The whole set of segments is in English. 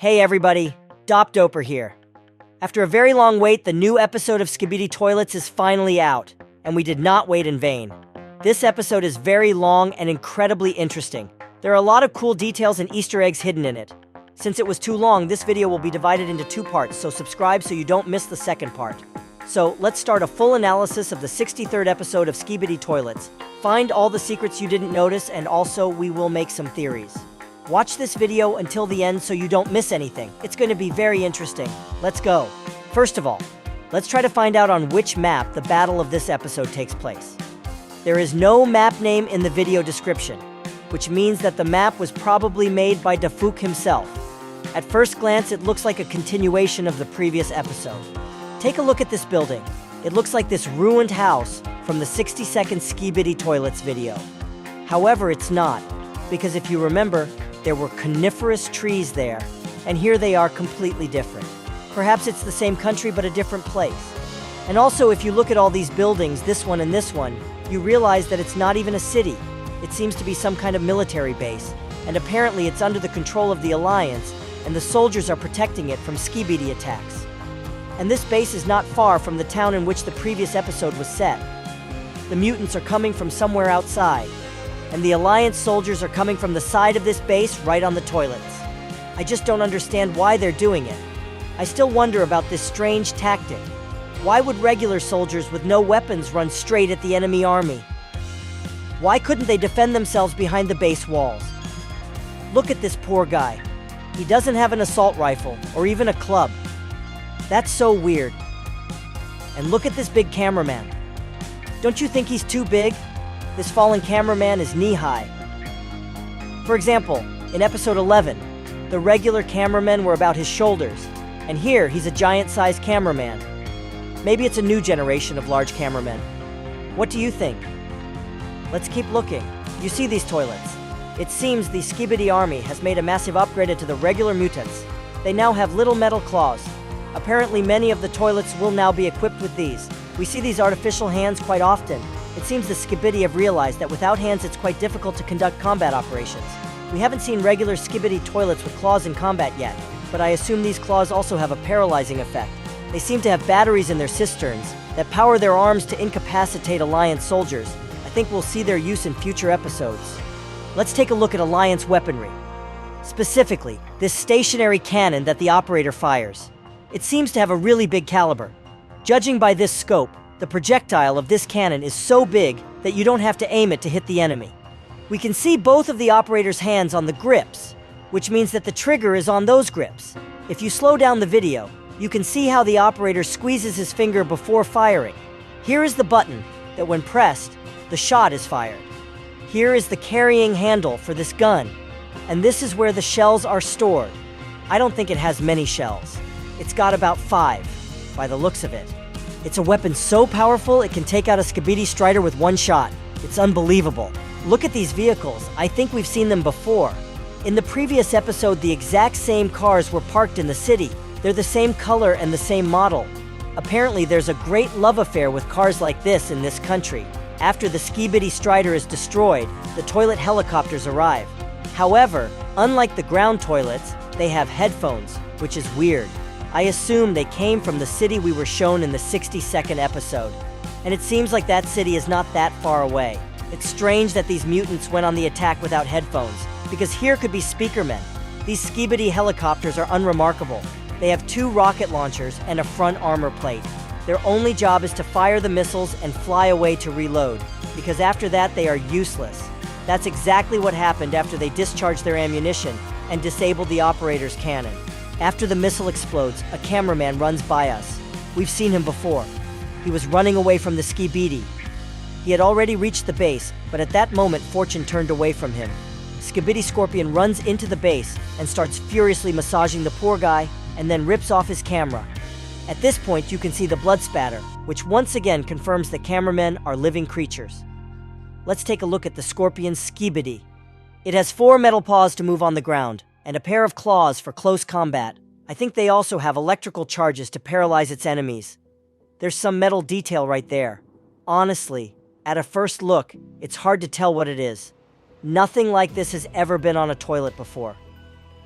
Hey everybody, DopDoper here. After a very long wait, the new episode of Skibidi Toilets is finally out, and we did not wait in vain. This episode is very long and incredibly interesting. There are a lot of cool details and Easter eggs hidden in it. Since it was too long, this video will be divided into two parts, so subscribe so you don't miss the second part. So, let's start a full analysis of the 63rd episode of Skibidi Toilets. Find all the secrets you didn't notice, and also we will make some theories. Watch this video until the end so you don't miss anything. It's going to be very interesting. Let's go. First of all, let's try to find out on which map the battle of this episode takes place. There is no map name in the video description, which means that the map was probably made by Dafuq himself. At first glance, it looks like a continuation of the previous episode. Take a look at this building. It looks like this ruined house from the 60-second Skibidi Toilets video. However, it's not, because if you remember, there were coniferous trees there, and here they are completely different. Perhaps it's the same country but a different place. And also, if you look at all these buildings, this one and this one, you realize that it's not even a city. It seems to be some kind of military base, and apparently it's under the control of the Alliance, and the soldiers are protecting it from Skibidi attacks. And this base is not far from the town in which the previous episode was set. The mutants are coming from somewhere outside, and the Alliance soldiers are coming from the side of this base right on the toilets. I just don't understand why they're doing it. I still wonder about this strange tactic. Why would regular soldiers with no weapons run straight at the enemy army? Why couldn't they defend themselves behind the base walls? Look at this poor guy. He doesn't have an assault rifle or even a club. That's so weird. And look at this big cameraman. Don't you think he's too big? This fallen cameraman is knee-high. For example, in episode 11, the regular cameramen were about his shoulders, and here he's a giant-sized cameraman. Maybe it's a new generation of large cameramen. What do you think? Let's keep looking. You see these toilets? It seems the Skibidi army has made a massive upgrade to the regular mutants. They now have little metal claws. Apparently many of the toilets will now be equipped with these. We see these artificial hands quite often. It seems the Skibidi have realized that without hands it's quite difficult to conduct combat operations. We haven't seen regular Skibidi toilets with claws in combat yet, but I assume these claws also have a paralyzing effect. They seem to have batteries in their cisterns that power their arms to incapacitate Alliance soldiers. I think we'll see their use in future episodes. Let's take a look at Alliance weaponry. Specifically, this stationary cannon that the operator fires. It seems to have a really big caliber. Judging by this scope, the projectile of this cannon is so big that you don't have to aim it to hit the enemy. We can see both of the operator's hands on the grips, which means that the trigger is on those grips. If you slow down the video, you can see how the operator squeezes his finger before firing. Here is the button that when pressed, the shot is fired. Here is the carrying handle for this gun, and this is where the shells are stored. I don't think it has many shells. It's got about 5, by the looks of it. It's a weapon so powerful it can take out a Skibidi Strider with one shot. It's unbelievable. Look at these vehicles. I think we've seen them before. In the previous episode, the exact same cars were parked in the city. They're the same color and the same model. Apparently, there's a great love affair with cars like this in this country. After the Skibidi Strider is destroyed, the toilet helicopters arrive. However, unlike the ground toilets, they have headphones, which is weird. I assume they came from the city we were shown in the 62nd episode. And it seems like that city is not that far away. It's strange that these mutants went on the attack without headphones, because here could be Speakermen. These Skibidi helicopters are unremarkable. They have 2 rocket launchers and a front armor plate. Their only job is to fire the missiles and fly away to reload, because after that they are useless. That's exactly what happened after they discharged their ammunition and disabled the operator's cannon. After the missile explodes, a cameraman runs by us. We've seen him before. He was running away from the Skibidi. He had already reached the base, but at that moment fortune turned away from him. Skibidi Scorpion runs into the base and starts furiously massaging the poor guy and then rips off his camera. At this point you can see the blood spatter, which once again confirms that cameramen are living creatures. Let's take a look at the Scorpion's Skibidi. It has 4 metal paws to move on the ground, and a pair of claws for close combat. I think they also have electrical charges to paralyze its enemies. There's some metal detail right there. Honestly, at a first look, it's hard to tell what it is. Nothing like this has ever been on a toilet before.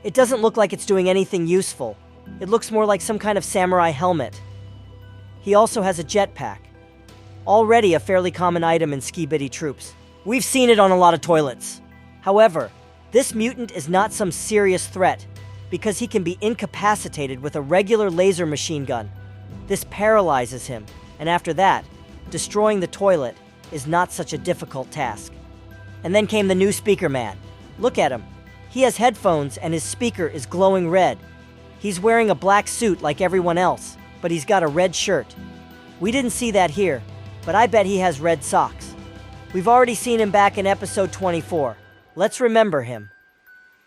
It doesn't look like it's doing anything useful. It looks more like some kind of samurai helmet. He also has a jetpack. Already a fairly common item in Skibidi troops. We've seen it on a lot of toilets. However, this mutant is not some serious threat because he can be incapacitated with a regular laser machine gun. This paralyzes him, and after that, destroying the toilet is not such a difficult task. And then came the new Speakerman. Look at him. He has headphones and his speaker is glowing red. He's wearing a black suit like everyone else, but he's got a red shirt. We didn't see that here, but I bet he has red socks. We've already seen him back in episode 24. Let's remember him.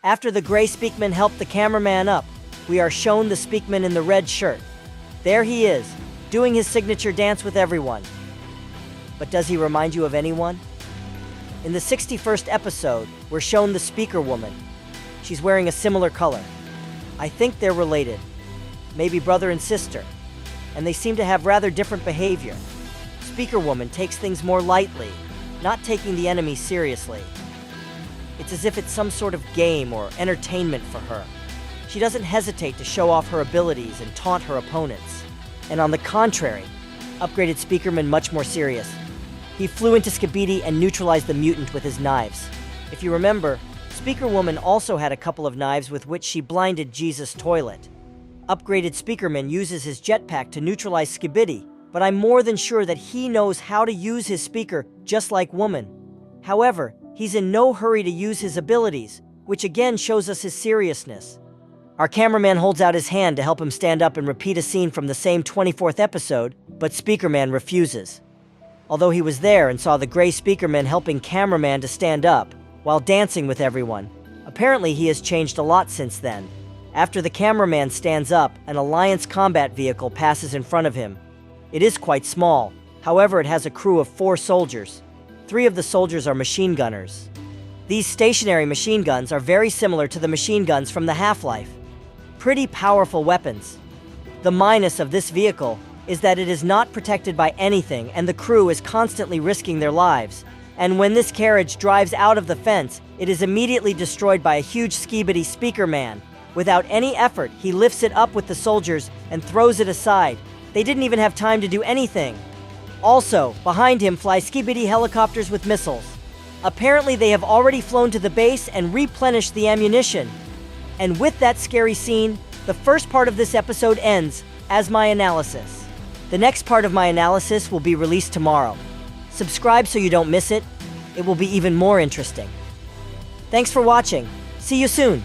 After the gray Speakman helped the cameraman up, we are shown the Speakman in the red shirt. There he is, doing his signature dance with everyone. But does he remind you of anyone? In the 61st episode, we're shown the Speakerwoman. She's wearing a similar color. I think they're related. Maybe brother and sister. And they seem to have rather different behavior. Speakerwoman takes things more lightly, not taking the enemy seriously. It's as if it's some sort of game or entertainment for her. She doesn't hesitate to show off her abilities and taunt her opponents. And on the contrary, Upgraded Speakerman much more serious. He flew into Skibidi and neutralized the mutant with his knives. If you remember, Speakerwoman also had a couple of knives with which she blinded Jesus' toilet. Upgraded Speakerman uses his jetpack to neutralize Skibidi, but I'm more than sure that he knows how to use his speaker just like Woman. However, he's in no hurry to use his abilities, which again shows us his seriousness. Our cameraman holds out his hand to help him stand up and repeat a scene from the same 24th episode, but Speakerman refuses. Although he was there and saw the gray Speakerman helping cameraman to stand up, while dancing with everyone, apparently he has changed a lot since then. After the cameraman stands up, an Alliance combat vehicle passes in front of him. It is quite small, however it has a crew of 4 soldiers. 3 of the soldiers are machine gunners. These stationary machine guns are very similar to the machine guns from the Half-Life. Pretty powerful weapons. The minus of this vehicle is that it is not protected by anything and the crew is constantly risking their lives. And when this carriage drives out of the fence, it is immediately destroyed by a huge Skibidi Speakerman. Without any effort, he lifts it up with the soldiers and throws it aside. They didn't even have time to do anything. Also, behind him fly Skibidi helicopters with missiles. Apparently they have already flown to the base and replenished the ammunition. And with that scary scene, the first part of this episode ends as my analysis. The next part of my analysis will be released tomorrow. Subscribe so you don't miss it. It will be even more interesting. Thanks for watching. See you soon.